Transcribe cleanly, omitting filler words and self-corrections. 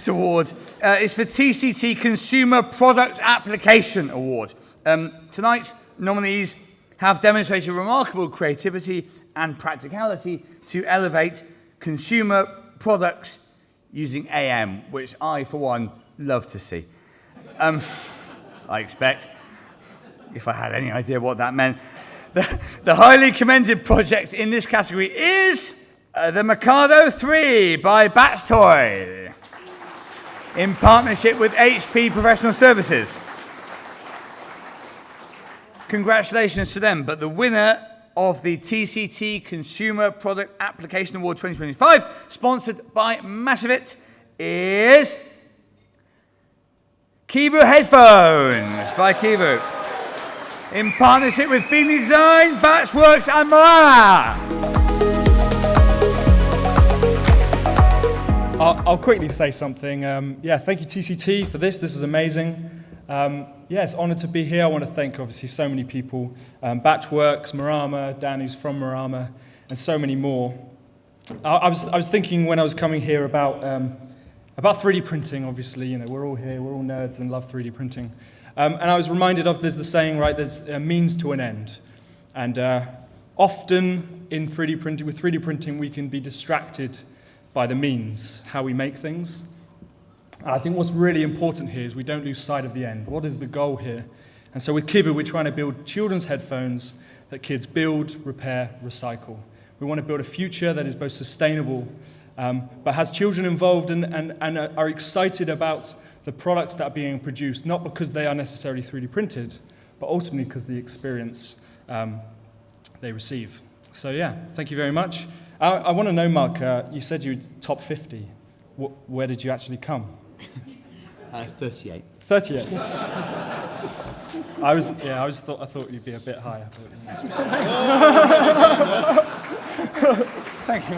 next award is for TCT Consumer Product Application Award. Tonight's nominees have demonstrated remarkable creativity and practicality to elevate consumer products using AM, which I, for one, love to see. I expect, if I had any idea what that meant. The highly commended project in this category is the Mikado 3 by Bats Toy, in partnership with HP Professional Services. Congratulations to them, but the winner of the TCT Consumer Product Application Award 2025, sponsored by Massivit, is Kibu Headphones by Kibu, in partnership with Bean Design, Batchworks and Mara. I'll quickly say something. Thank you TCT for this. This is amazing. It's honoured to be here. I want to thank obviously so many people, Batchworks, Marama, Dan who's from Marama, and so many more. I was thinking when I was coming here about 3D printing. Obviously, you know, we're all here, we're all nerds and love 3D printing. And I was reminded of there's the saying, right? There's a means to an end, and often in 3D printing, with 3D printing, we can be distracted by the means, how we make things. I think what's really important here is we don't lose sight of the end. What is the goal here? And so with Kibu, we're trying to build children's headphones that kids build, repair, recycle. We want to build a future that is both sustainable, but has children involved and are excited about the products that are being produced, not because they are necessarily 3D printed, but ultimately because of the experience they receive. So yeah, thank you very much. I want to know, Mark, you said you were top 50. Where did you actually come? 38. 38. I thought you'd be a bit higher. But... Thank you.